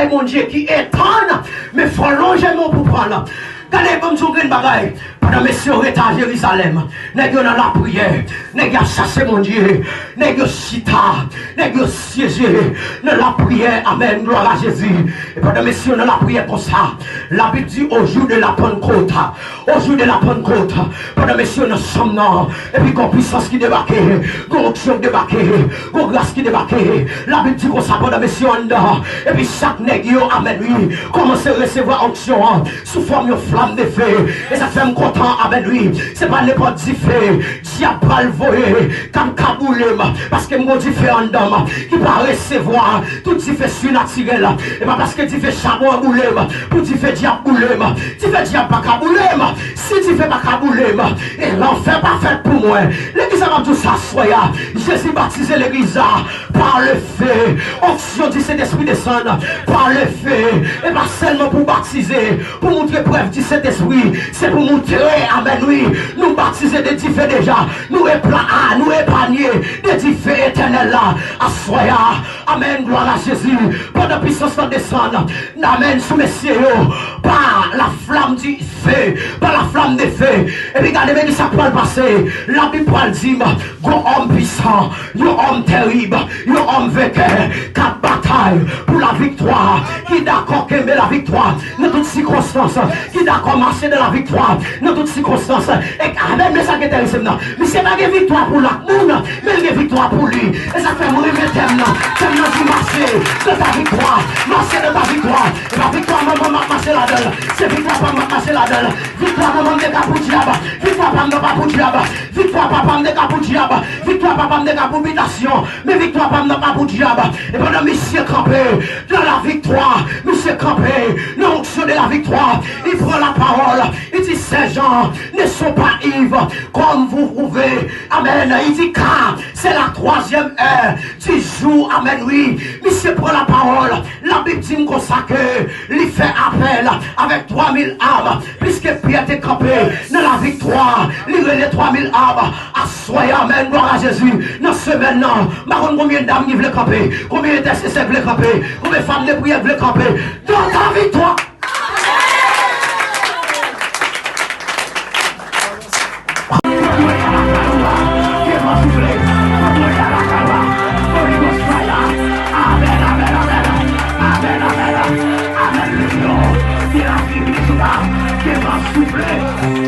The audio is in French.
bagaille, mon Dieu, qui étonne, mais il faut longer mon pour prendre. Regardez comme tu une bagaille. Pendant messieurs à Jérusalem, n'est-ce dans la prière, n'est-ce chassé mon Dieu, n'est-ce chita, n'est-ce siégé dans la prière. Amen, gloire à Jésus. Et pendant messieurs dans la prière comme ça, la Bible dit au jour de la Pentecôte, au jour de la Pentecôte, pendant messieurs dans somnant, et puis qu'on puissance qui débarquait, qu'on onction qui débarquait, qu'on grâce qui débarquait. La Bible dit qu'on s'appelle pendant messieurs en dedans, et puis chaque nègre, amen, oui, commence à recevoir onction sous forme de flamme de feu, et ça fait me content, amen, oui, c'est pas n'importe qui fait, diable va le voyer, comme kaboulem, parce que mon Dieu fait en dedans, qui va recevoir tout ce qui fait surnaturel, et pas parce que tu fais charbon boulem, pour tu fais diable boulem, tu fais diable pas kaboulem, si tu fais pas kaboulem, et l'enfer pas fait pour moi, l'église va tout s'asseoir, Jésus baptisé l'église par le feu, onction du Saint-Esprit descend, par le feu, et pas seulement pour baptiser, pour montrer preuve du Saint-Esprit, c'est pour montrer, amen, oui, nous baptiser des diffés déjà, nous épargner des diffés éternels là, assoya, amen, gloire à Jésus, pendant puissance de descendre, amen, sous messieurs, par la flamme du feu, par la flamme des feux, et regardez, mais ça peut le passer, la Bible dit, un homme puissant, un homme terrible, un homme vainqueur, quatre batailles pour la victoire, qui d'accord qu'aimer la victoire, dans toutes circonstances, qui d'accord marcher de la victoire, dans toutes circonstances, et même ça qui est terrible, mais c'est pas une victoire pour la moune, mais une victoire pour lui, et ça fait mourir mes thèmes, du marché de ta victoire, marcher de ta victoire, et la victoire, maman, marcher là-dedans, c'est victoire, maman, marcher là-dedans, victoire, maman, de capou diable, victoire, maman, de capou diable, victoire, papa, de capou diable, victoire, papa, de capou habitation, mais victoire, papa, de capou diable, et pendant monsieur campé, dans la victoire, monsieur campé, l'onction de la victoire, il prend la parole, il dit, ces gens ne sont pas ivres, comme vous pouvez, amen, il dit, car c'est la 3e heure du jour, amen, oui, monsieur prend la parole, la Bible dit comme ça que, il fait appel avec 3000 âmes, puisque Pierre est campé dans la victoire, il les 3000 âmes, à soyez, amen, gloire à Jésus, dans ce maintenant, combien d'âmes qui veulent camper, combien d'intercesseurs veulent camper, combien de femmes de prière veulent camper, dans ta victoire. Souffler